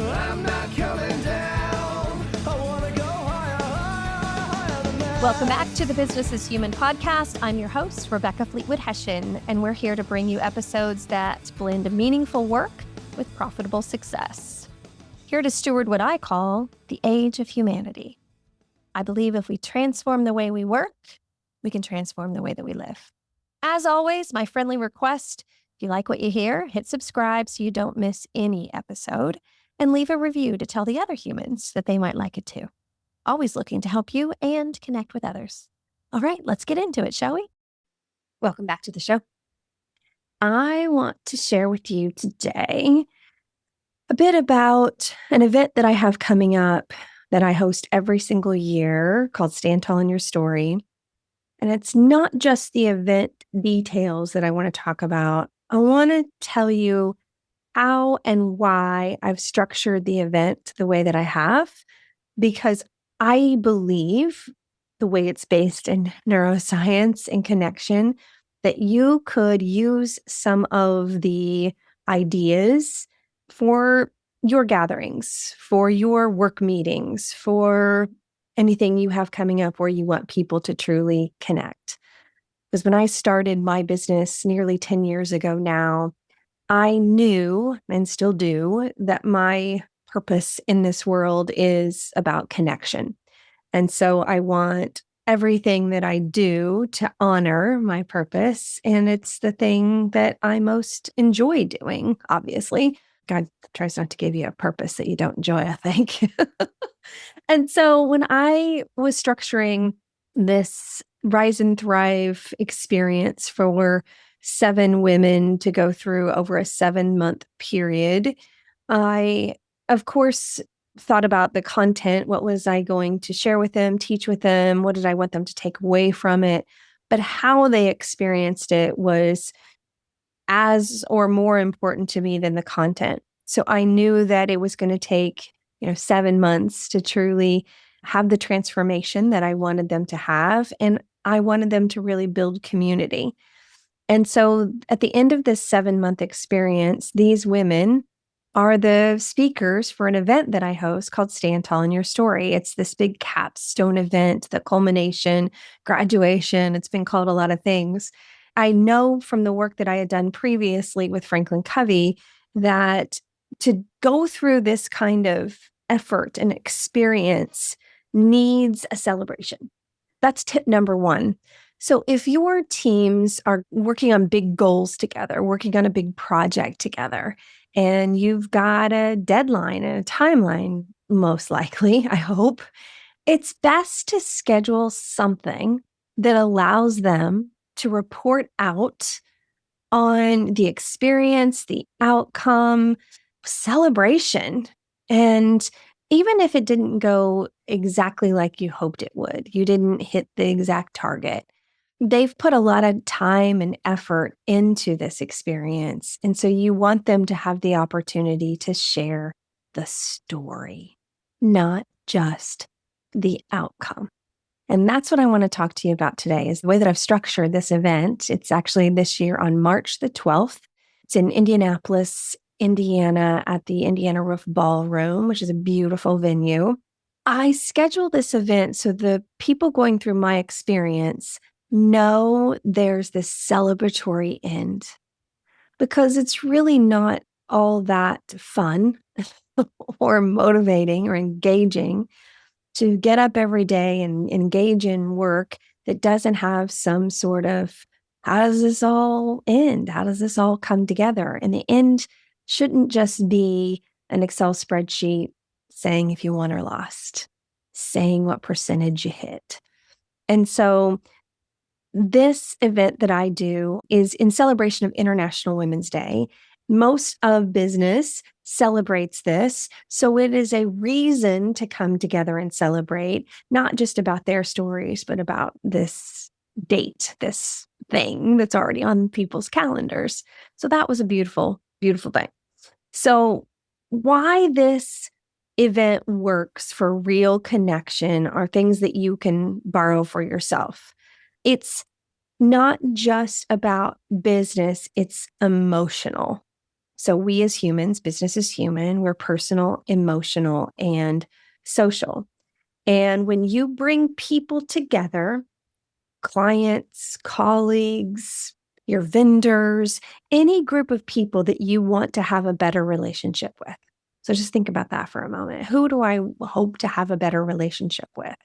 I'm not coming down. I wanna go higher, higher, higher than that. Welcome back to the Business is Human podcast. I'm your host, Rebecca Fleetwood Hession, and we're here to bring you episodes that blend meaningful work with profitable success. Here to steward what I call the age of humanity. I believe if we transform the way we work, we can transform the way that we live. As always, my friendly request, if you like what you hear, hit subscribe so you don't miss any episode, and leave a review to tell the other humans that they might like it too. Always looking to help you and connect with others. All right, let's get into it, shall we? Welcome back to the show. I want to share with you today a bit about an event that I have coming up that I host every single year called Stand Tall in Your Story. And it's not just the event details that I want to talk about. I want to tell you how and why I've structured the event the way that I have, because I believe the way it's based in neuroscience and connection, that you could use some of the ideas for your gatherings, for your work meetings, for anything you have coming up where you want people to truly connect. Because when I started my business nearly 10 years ago now, I knew and still do that my purpose in this world is about connection. And so I want everything that I do to honor my purpose. And it's the thing that I most enjoy doing, obviously. God tries not to give you a purpose that you don't enjoy, I think. And so when I was structuring this Rise and Thrive experience for 7 women to go through over a 7-month period, I, of course, thought about the content. What was I going to share with them, teach with them? What did I want them to take away from it? But how they experienced it was as or more important to me than the content. So I knew that it was going to take, 7 months to truly have the transformation that I wanted them to have. And I wanted them to really build community. And so at the end of this 7-month experience, these women are the speakers for an event that I host called Stand Tall in Your Story. It's this big capstone event, the culmination, graduation. It's been called a lot of things. I know from the work that I had done previously with Franklin Covey that to go through this kind of effort and experience needs a celebration. That's tip number 1. So if your teams are working on big goals together, working on a big project together, and you've got a deadline and a timeline, most likely, I hope, it's best to schedule something that allows them to report out on the experience, the outcome, celebration. And even if it didn't go exactly like you hoped it would, you didn't hit the exact target, they've put a lot of time and effort into this experience. And so you want them to have the opportunity to share the story, not just the outcome. And that's what I want to talk to you about today is the way that I've structured this event. It's actually this year on March the 12th. It's in Indianapolis, Indiana at the Indiana Roof Ballroom, which is a beautiful venue. I schedule this event so the people going through my experience know there's this celebratory end, because it's really not all that fun or motivating or engaging to get up every day and engage in work that doesn't have some sort of, how does this all end? How does this all come together? And the end shouldn't just be an Excel spreadsheet saying if you won or lost, saying what percentage you hit. And so this event that I do is in celebration of International Women's Day. Most of business celebrates this. So it is a reason to come together and celebrate, not just about their stories, but about this date, this thing that's already on people's calendars. So that was a beautiful, beautiful thing. So why this event works for real connection are things that you can borrow for yourself. It's not just about business, it's emotional. So we as humans, business is human, we're personal, emotional, and social. And when you bring people together, clients, colleagues, your vendors, any group of people that you want to have a better relationship with. So just think about that for a moment. Who do I hope to have a better relationship with?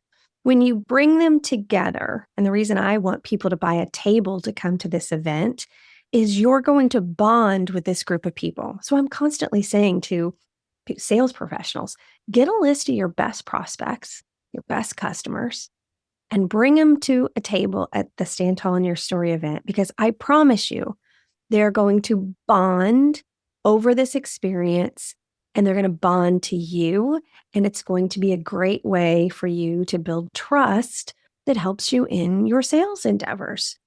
When you bring them together, and the reason I want people to buy a table to come to this event is you're going to bond with this group of people. So I'm constantly saying to sales professionals, get a list of your best prospects, your best customers, and bring them to a table at the Stand Tall in Your Story event, because I promise you, they're going to bond over this experience and they're going to bond to you. And it's going to be a great way for you to build trust that helps you in your sales endeavors.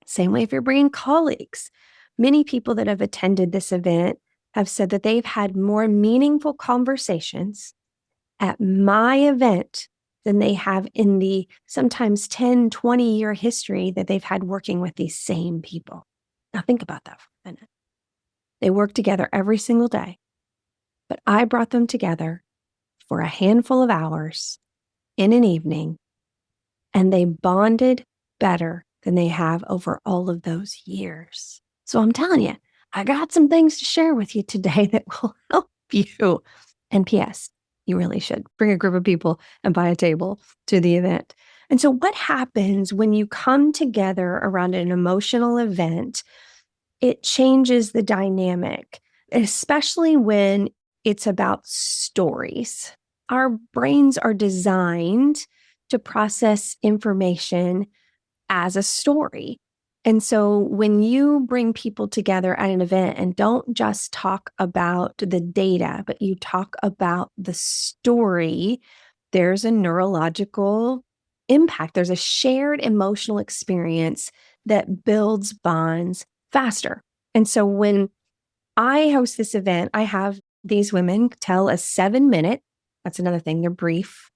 Same way if you're bringing colleagues. Many people that have attended this event have said that they've had more meaningful conversations at my event than they have in the sometimes 10, 20-year history that they've had working with these same people. Now think about that for a minute. They work together every single day, but I brought them together for a handful of hours in an evening, and they bonded better than they have over all of those years. So I'm telling you, I got some things to share with you today that will help you. And P.S., you really should bring a group of people and buy a table to the event. And so what happens when you come together around an emotional event? It changes the dynamic, especially when it's about stories. Our brains are designed to process information as a story. And so when you bring people together at an event and don't just talk about the data, but you talk about the story, there's a neurological impact. There's a shared emotional experience that builds bonds faster. And so when I host this event, I have these women tell a 7-minute, that's another thing, they're brief,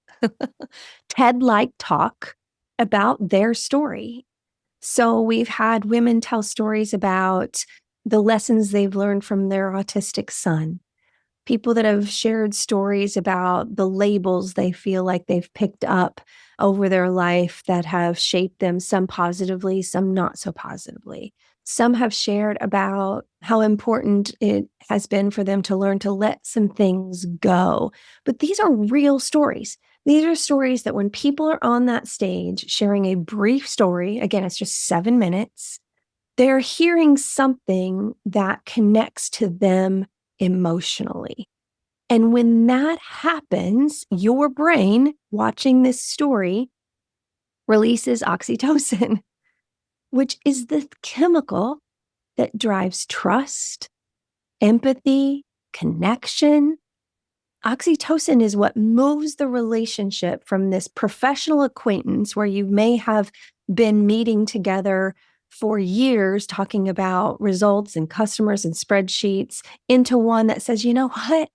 TED-like talk about their story. So we've had women tell stories about the lessons they've learned from their autistic son, people that have shared stories about the labels they feel like they've picked up over their life that have shaped them, some positively, some not so positively. Some have shared about how important it has been for them to learn to let some things go. But these are real stories. These are stories that when people are on that stage sharing a brief story, again, it's just 7 minutes, they're hearing something that connects to them emotionally. And when that happens, your brain watching this story releases oxytocin, which is the chemical that drives trust, empathy, connection. Oxytocin is what moves the relationship from this professional acquaintance where you may have been meeting together for years talking about results and customers and spreadsheets into one that says, you know what?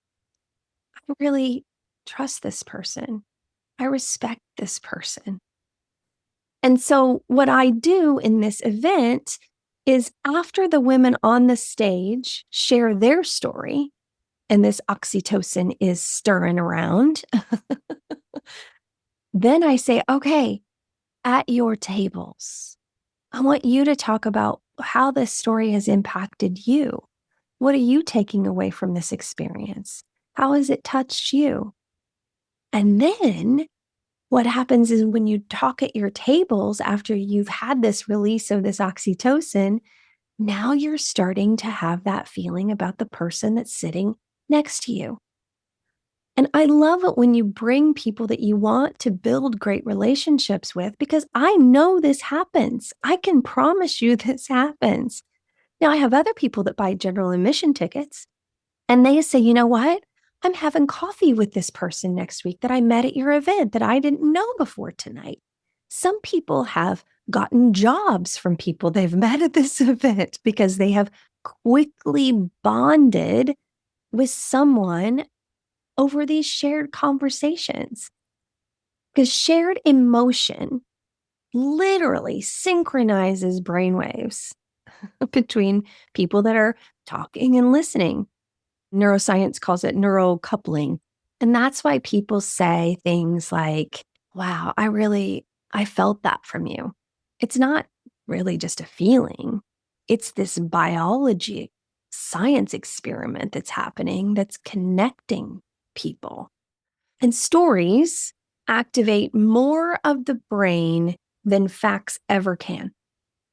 I really trust this person. I respect this person. And so what I do in this event is after the women on the stage share their story, and this oxytocin is stirring around, then I say, okay, at your tables, I want you to talk about how this story has impacted you. What are you taking away from this experience? How has it touched you? And then what happens is when you talk at your tables after you've had this release of this oxytocin, now you're starting to have that feeling about the person that's sitting next to you. And I love it when you bring people that you want to build great relationships with, because I know this happens. I can promise you this happens. Now, I have other people that buy general admission tickets, and they say, you know what? I'm having coffee with this person next week that I met at your event that I didn't know before tonight. Some people have gotten jobs from people they've met at this event because they have quickly bonded with someone over these shared conversations. Because shared emotion literally synchronizes brainwaves. between people that are talking and listening. Neuroscience calls it neurocoupling. And that's why people say things like, wow, I felt that from you. It's not really just a feeling. It's this biology, science experiment that's happening that's connecting people. And stories activate more of the brain than facts ever can.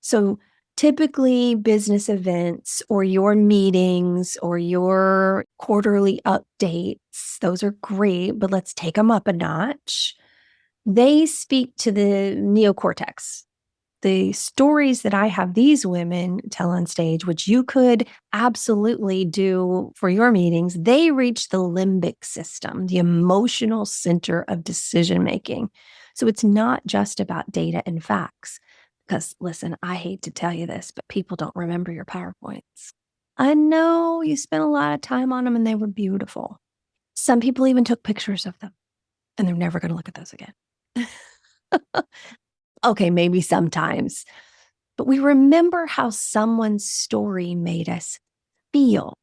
So typically, business events or your meetings or your quarterly updates, those are great, but let's take them up a notch. They speak to the neocortex. The stories that I have these women tell on stage, which you could absolutely do for your meetings, they reach the limbic system, the emotional center of decision making. So it's not just about data and facts. Because listen, I hate to tell you this, but people don't remember your PowerPoints. I know you spent a lot of time on them and they were beautiful. Some people even took pictures of them and they're never going to look at those again. Okay, maybe sometimes. But we remember how someone's story made us feel.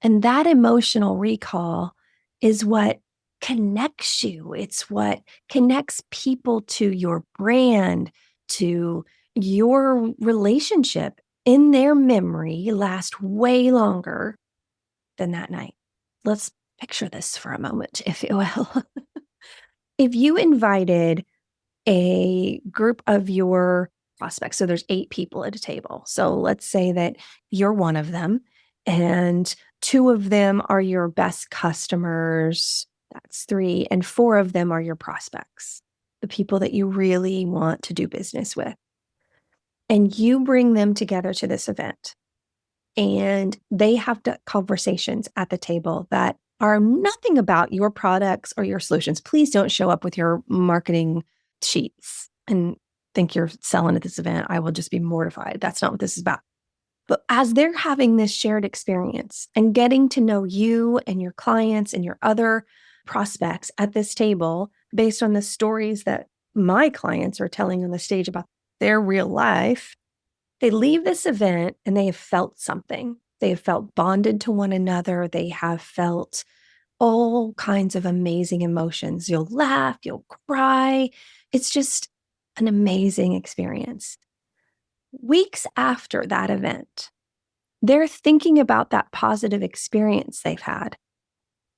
And that emotional recall is what connects you. It's what connects people to your brand, to your relationship in their memory last way longer than that night. Let's picture this for a moment, if you will. If you invited a group of your prospects. So there's 8 people at a table. So let's say that you're one of them and 2 of them are your best customers. That's 3. And 4 of them are your prospects, the people that you really want to do business with. And you bring them together to this event and they have conversations at the table that are nothing about your products or your solutions. Please don't show up with your marketing sheets and think you're selling at this event. I will just be mortified. That's not what this is about. But as they're having this shared experience and getting to know you and your clients and your other prospects at this table based on the stories that my clients are telling on the stage about their real life, they leave this event and they have felt something. They have felt bonded to one another. They have felt all kinds of amazing emotions. You'll laugh, you'll cry. It's just an amazing experience. Weeks after that event, they're thinking about that positive experience they've had.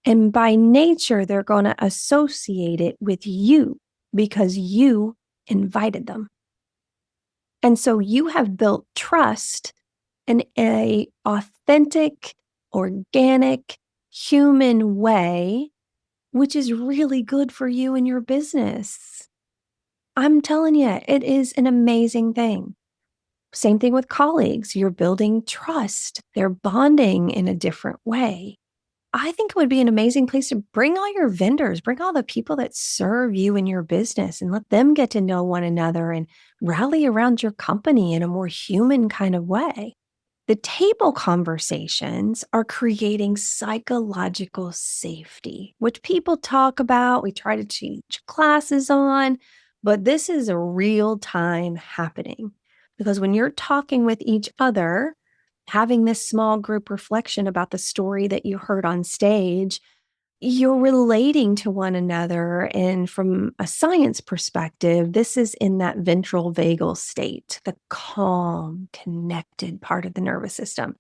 And by nature, they're going to associate it with you because you invited them. And so you have built trust in a authentic, organic, human way, which is really good for you and your business. I'm telling you, it is an amazing thing. Same thing with colleagues. You're building trust. They're bonding in a different way. I think it would be an amazing place to bring all your vendors, bring all the people that serve you in your business and let them get to know one another and rally around your company in a more human kind of way. The table conversations are creating psychological safety, which people talk about. We try to teach classes on, but this is a real time happening because when you're talking with each other, having this small group reflection about the story that you heard on stage, you're relating to one another. And from a science perspective, this is in that ventral vagal state, the calm, connected part of the nervous system.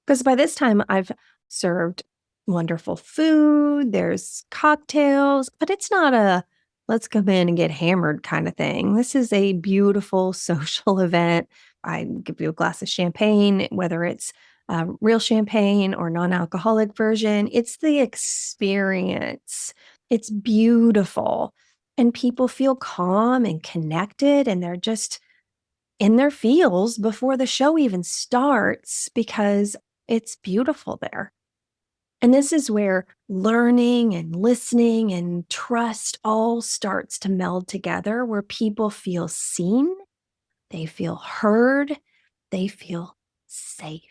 Because by this time, I've served wonderful food, there's cocktails, but it's not a let's come in and get hammered kind of thing. This is a beautiful social event. I give you a glass of champagne, whether it's real champagne or non-alcoholic version. It's the experience. It's beautiful. And people feel calm and connected, and they're just in their feels before the show even starts because it's beautiful there. And this is where learning and listening and trust all starts to meld together, where people feel seen, they feel heard, they feel safe.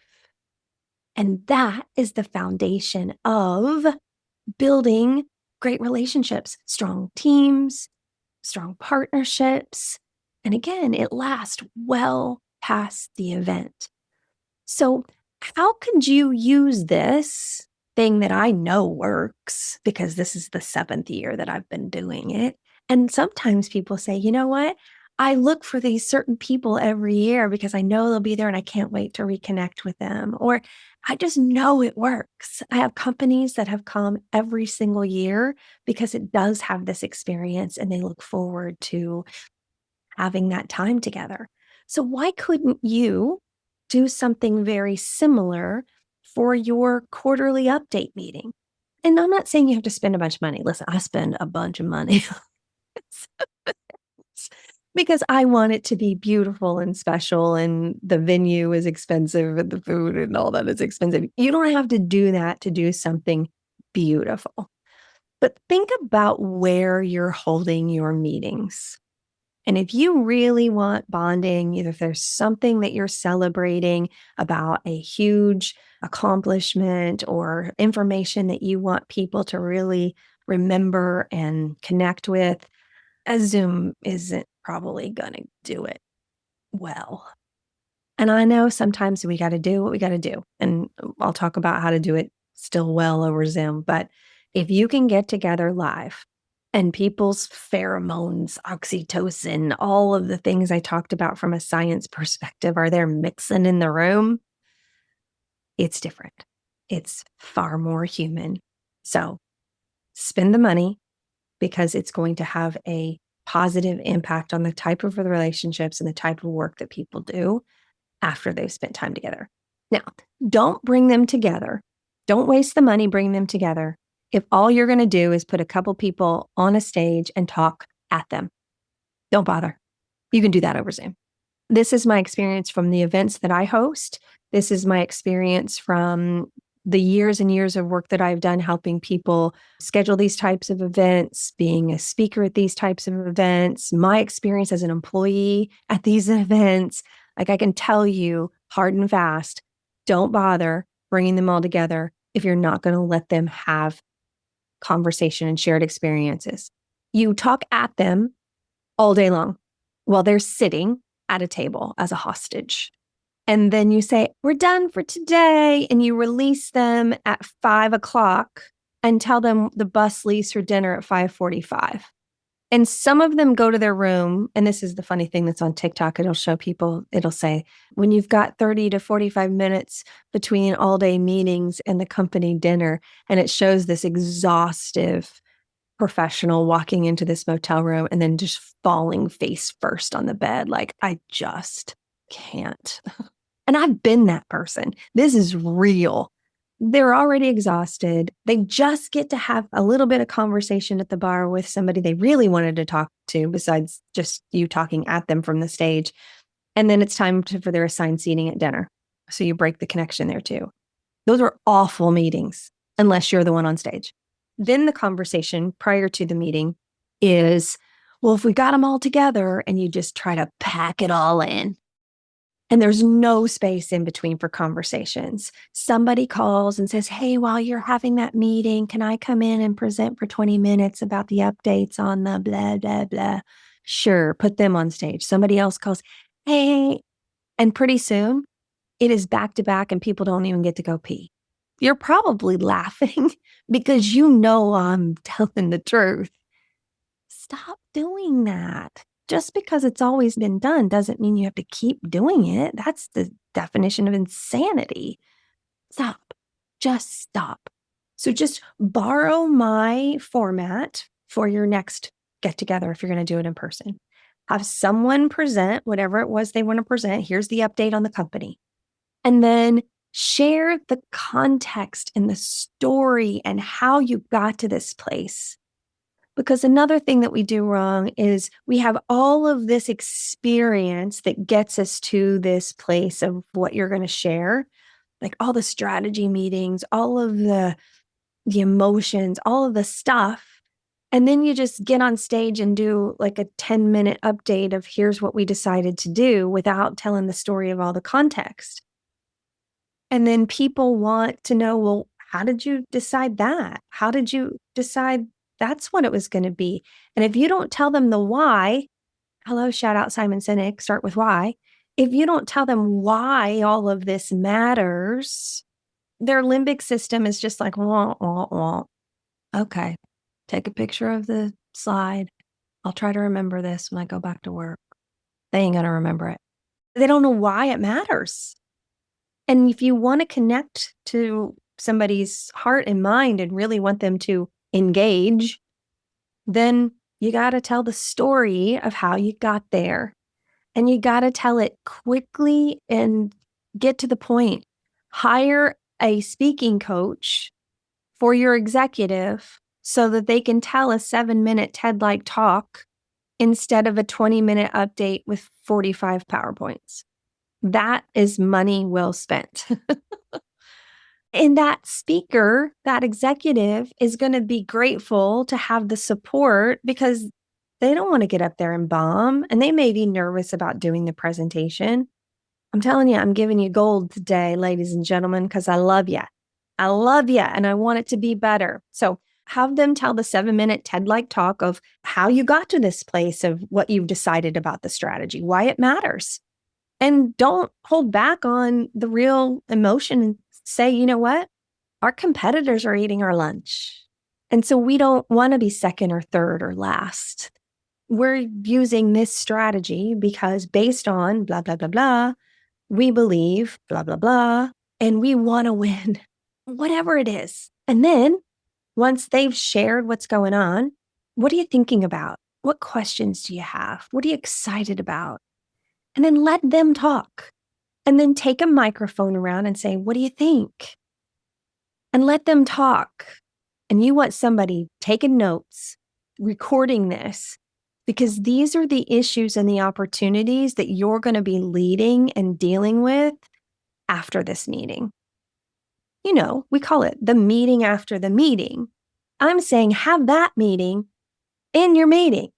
And that is the foundation of building great relationships, strong teams, strong partnerships. And again, it lasts well past the event. So, how could you use this thing that I know works because this is the seventh year that I've been doing it? And sometimes people say, you know what? I look for these certain people every year because I know they'll be there and I can't wait to reconnect with them. Or I just know it works. I have companies that have come every single year because it does have this experience and they look forward to having that time together. So, why couldn't you do something very similar for your quarterly update meeting? And I'm not saying you have to spend a bunch of money. Listen, I spend a bunch of money because I want it to be beautiful and special, and the venue is expensive, and the food and all that is expensive. You don't have to do that to do something beautiful. But think about where you're holding your meetings. And if you really want bonding, either if there's something that you're celebrating about a huge accomplishment or information that you want people to really remember and connect with, a Zoom isn't probably going to do it well. And I know sometimes we got to do what we got to do. And I'll talk about how to do it still well over Zoom. But if you can get together live and people's pheromones, oxytocin, all of the things I talked about from a science perspective are there mixing in the room, it's different. It's far more human. So spend the money because it's going to have a positive impact on the type of relationships and the type of work that people do after they've spent time together. Now, don't bring them together. Don't waste the money bringing them together if all you're going to do is put a couple people on a stage and talk at them. Don't bother. You can do that over Zoom. This is my experience from the events that I host. This is my experience from the years and years of work that I've done helping people schedule these types of events, being a speaker at these types of events, my experience as an employee at these events. Like I can tell you hard and fast, don't bother bringing them all together if you're not going to let them have conversation and shared experiences. You talk at them all day long while they're sitting at a table as a hostage. And then you say, we're done for today. And you release them at 5 o'clock and tell them the bus leaves for dinner at 5:45. And some of them go to their room. And this is the funny thing that's on TikTok. It'll show people, it'll say, when you've got 30 to 45 minutes between all day meetings and the company dinner, and it shows this exhaustive professional walking into this motel room and then just falling face first on the bed. Like, I just can't. And I've been that person. This is real. They're already exhausted. They just get to have a little bit of conversation at the bar with somebody they really wanted to talk to besides just you talking at them from the stage. And then it's time for their assigned seating at dinner. So you break the connection there too. Those are awful meetings unless you're the one on stage. Then the conversation prior to the meeting is, well, if we got them all together and you just try to pack it all in, and there's no space in between for conversations. Somebody calls and says, hey, while you're having that meeting, can I come in and present for 20 minutes about the updates on the blah, blah, blah? Sure, put them on stage. Somebody else calls, hey, and pretty soon it is back to back and people don't even get to go pee. You're probably laughing because you know I'm telling the truth. Stop doing that. Just because it's always been done doesn't mean you have to keep doing it. That's the definition of insanity. Stop. Just stop. So just borrow my format for your next get together if you're going to do it in person. Have someone present whatever it was they want to present. Here's the update on the company. And then share the context and the story and how you got to this place. Because another thing that we do wrong is we have all of this experience that gets us to this place of what you're going to share, like all the strategy meetings, all of the emotions, all of the stuff. And then you just get on stage and do like a 10-minute update of here's what we decided to do without telling the story of all the context. And then people want to know, well, how did you decide that? How did you decide that's what it was going to be? And if you don't tell them the why, hello, shout out Simon Sinek, start with why. if you don't tell them why all of this matters, their limbic system is just like, wah, wah, wah. Okay, take a picture of the slide. I'll try to remember this when I go back to work. They ain't going to remember it. They don't know why it matters. And if you want to connect to somebody's heart and mind and really want them to engage, then you got to tell the story of how you got there. And you got to tell it quickly and get to the point. Hire a speaking coach for your executive so that they can tell a 7-minute TED-like talk instead of a 20-minute update with 45 PowerPoints. That is money well spent. And that speaker, that executive is going to be grateful to have the support because they don't want to get up there and bomb, and they may be nervous about doing the presentation. I'm telling you, I'm giving you gold today, ladies and gentlemen, because I love you. I love you, and I want it to be better. So have them tell the 7-minute TED-like talk of how you got to this place of what you've decided about the strategy, why it matters. And don't hold back on the real emotion and say, you know what? Our competitors are eating our lunch. And so we don't want to be second or third or last. We're using this strategy because based on blah, blah, blah, blah, we believe blah, blah, blah, and we want to win, whatever it is. And then once they've shared what's going on, what are you thinking about? What questions do you have? What are you excited about? And then let them talk. And then take a microphone around and say, what do you think? And let them talk. And you want somebody taking notes, recording this, because these are the issues and the opportunities that you're going to be leading and dealing with after this meeting. You know, we call it the meeting after the meeting. I'm saying have that meeting in your meeting.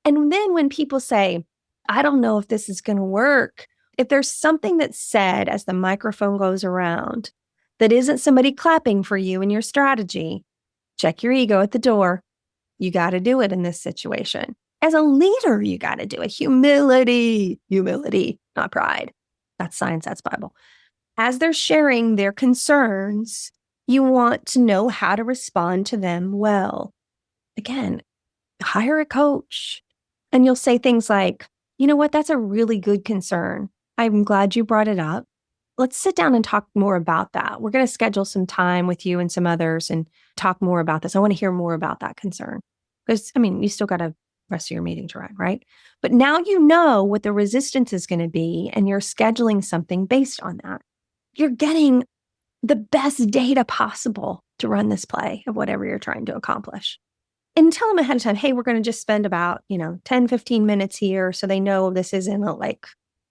And then when people say, I don't know if this is going to work, if there's something that's said as the microphone goes around that isn't somebody clapping for you in your strategy, check your ego at the door. You got to do it in this situation. As a leader, you got to do it. Humility, not pride. That's science, that's Bible. As they're sharing their concerns, you want to know how to respond to them well. Again, hire a coach. And you'll say things like, you know what, that's a really good concern. I'm glad you brought it up. Let's sit down and talk more about that. We're going to schedule some time with you and some others and talk more about this. I want to hear more about that concern. Because, I mean, you still got the rest of your meeting to run, right? But now you know what the resistance is going to be, and you're scheduling something based on that. You're getting the best data possible to run this play of whatever you're trying to accomplish. And tell them ahead of time, hey, we're going to just spend about, 10, 15 minutes here so they know this isn't like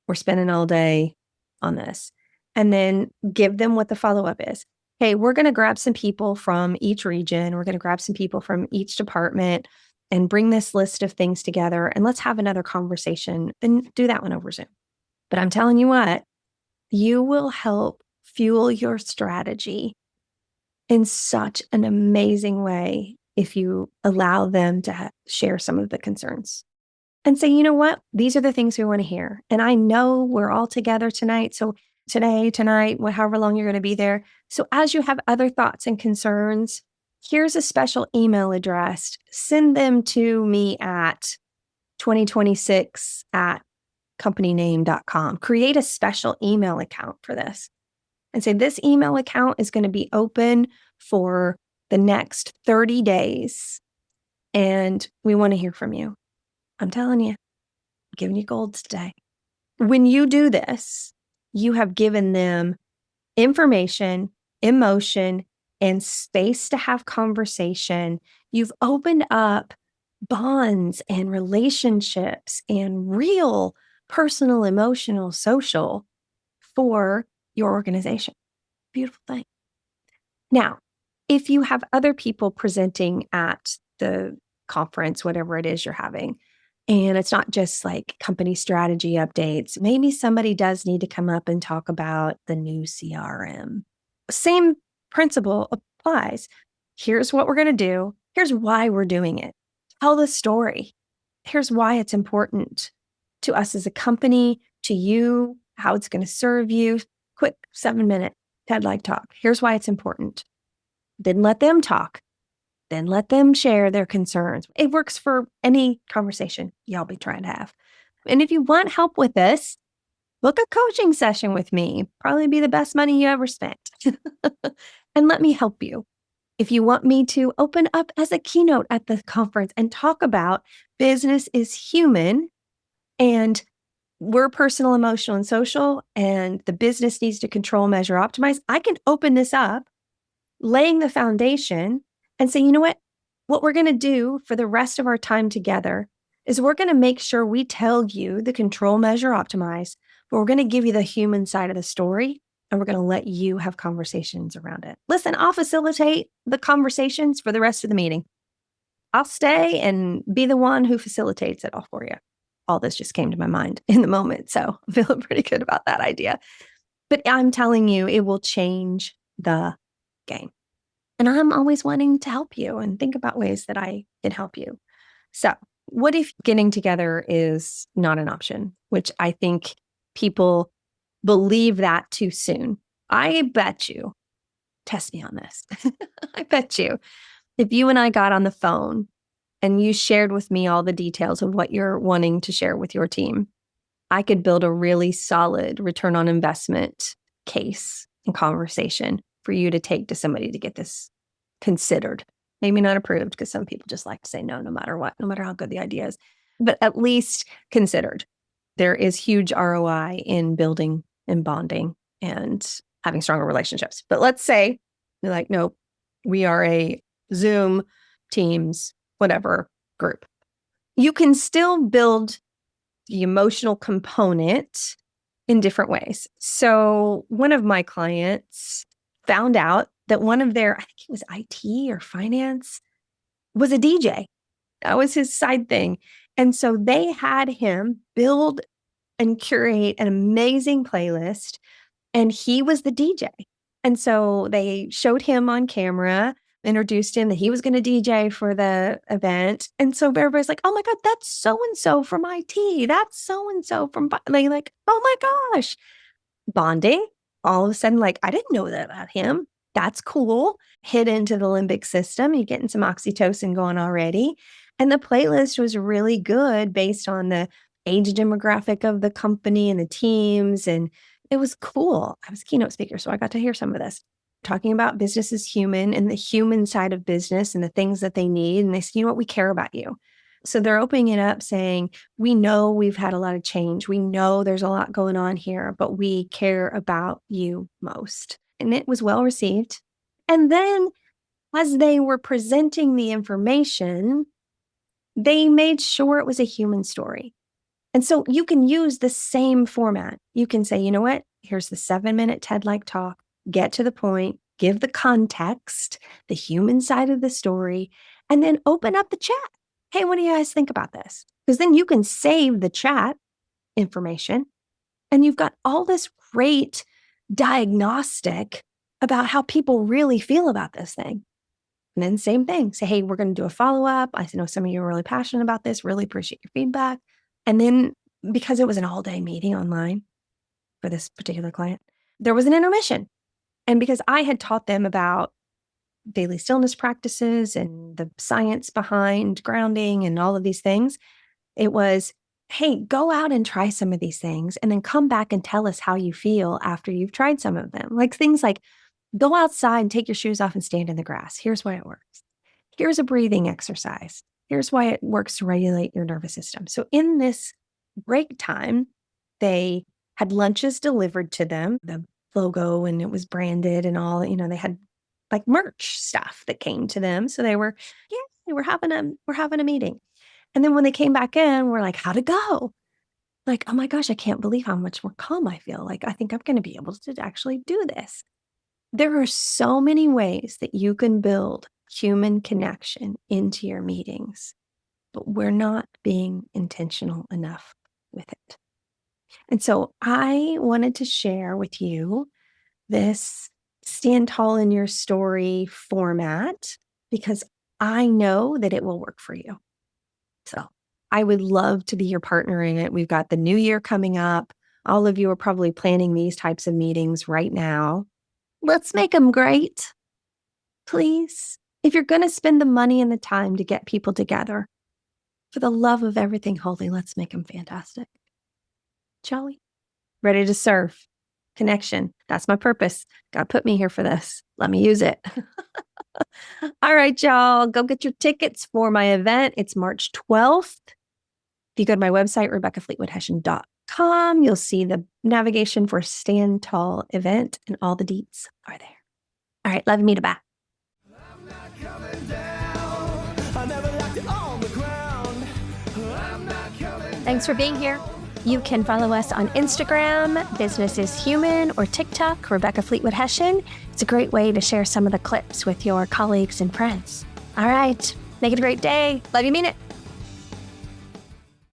we're spending all day on this. And then give them what the follow-up is. Hey, we're going to grab some people from each region. We're going to grab some people from each department and bring this list of things together. And let's have another conversation and do that one over Zoom. But I'm telling you what, you will help fuel your strategy in such an amazing way if you allow them to share some of the concerns and say, you know what, these are the things we want to hear. And I know we're all together tonight. So today, tonight, however long you're going to be there. So as you have other thoughts and concerns, here's a special email address. Send them to me at 2026 at companyname.com. Create a special email account for this and say, this email account is going to be open for the next 30 days. And we want to hear from you. I'm telling you, I'm giving you gold today. When you do this, you have given them information, emotion, and space to have conversation. You've opened up bonds and relationships and real personal, emotional, social for your organization. Beautiful thing. Now, if you have other people presenting at the conference, whatever it is you're having, and it's not just like company strategy updates, maybe somebody does need to come up and talk about the new CRM. Same principle applies. Here's what we're going to do. Here's why we're doing it. Tell the story. Here's why it's important. to us as a company, to you, how it's going to serve you. Quick 7-minute TED-like talk. Here's why it's important. Then let them talk. Then let them share their concerns. It works for any conversation y'all be trying to have. And if you want help with this, book a coaching session with me. Probably be the best money you ever spent. And let me help you. If you want me to open up as a keynote at the conference and talk about business is human and we're personal, emotional, and social, and the business needs to control, measure, optimize, I can open this up, laying the foundation and say, you know what? What we're going to do for the rest of our time together is we're going to make sure we tell you the control, measure, optimize, but we're going to give you the human side of the story and we're going to let you have conversations around it. Listen, I'll facilitate the conversations for the rest of the meeting. I'll stay and be the one who facilitates it all for you. All this just came to my mind in the moment, so I'm feeling pretty good about that idea. But I'm telling you, it will change the game. And I'm always wanting to help you and think about ways that I can help you. So, what if getting together is not an option, which I think people believe that too soon? I bet you, test me on this. I bet you, if you and I got on the phone and you shared with me all the details of what you're wanting to share with your team, I could build a really solid return on investment case and conversation for you to take to somebody to get this considered. Maybe not approved, because some people just like to say no, no matter what, no matter how good the idea is, but at least considered. There is huge ROI in building and bonding and having stronger relationships. But let's say you're like, nope, we are a Zoom, Teams, whatever group. You can still build the emotional component in different ways. So one of my clients found out that one of their, I think it was IT or finance, was a DJ. That was his side thing. And so they had him build and curate an amazing playlist, and he was the DJ. And so they showed him on camera, introduced him that he was going to DJ for the event. And so everybody's like, oh my God, that's so-and-so from IT. That's so-and-so from, like, oh my gosh. Bonding. All of a sudden, like, I didn't know that about him. That's cool. Hit into the limbic system. You're getting some oxytocin going already. And the playlist was really good based on the age demographic of the company and the teams. And it was cool. I was a keynote speaker, so I got to hear some of this. Talking about business is human and the human side of business and the things that they need. And they said, you know what, we care about you. So they're opening it up saying, we know we've had a lot of change. We know there's a lot going on here, but we care about you most. And it was well received. And then as they were presenting the information, they made sure it was a human story. And so you can use the same format. You can say, you know what? Here's the 7-minute TED-like talk. Get to the point, give the context, the human side of the story, and then open up the chat. Hey, what do you guys think about this? Because then you can save the chat information and you've got all this great diagnostic about how people really feel about this thing. And then same thing, say, hey, we're going to do a follow-up. I know some of you are really passionate about this, really appreciate your feedback. And then because it was an all-day meeting online for this particular client, there was an intermission. And because I had taught them about daily stillness practices and the science behind grounding and all of these things, it was, hey, go out and try some of these things and then come back and tell us how you feel after you've tried some of them. Like things like go outside and take your shoes off and stand in the grass. Here's why it works. Here's a breathing exercise. Here's why it works to regulate your nervous system. So in this break time, they had lunches delivered to them, the logo, and it was branded and all, they had like merch stuff that came to them. So they were, yeah, we're having a meeting. And then when they came back in, we're like, how'd it go? Like, oh my gosh, I can't believe how much more calm I feel. Like, I think I'm going to be able to actually do this. There are so many ways that you can build human connection into your meetings, but we're not being intentional enough with it. And so I wanted to share with you this stand tall in your story format because I know that it will work for you. So I would love to be your partner in it. We've got the new year coming up. All of you are probably planning these types of meetings right now. Let's make them great, please. If you're going to spend the money and the time to get people together, for the love of everything holy, let's make them fantastic. Shall we? Ready to serve. Connection. That's my purpose. God put me here for this. Let me use it. All right, y'all. Go get your tickets for my event. It's March 12th. If you go to my website, RebeccaFleetwoodHession.com, you'll see the navigation for Stand Tall event, and all the deets are there. All right. Love you. Meet back. Coming down. I never liked it on the ground. I'm not coming Thanks for being here. You can follow us on Instagram, Business is Human, or TikTok, Rebecca Fleetwood Hession. It's a great way to share some of the clips with your colleagues and friends. All right. Make it a great day. Love you. Mean it.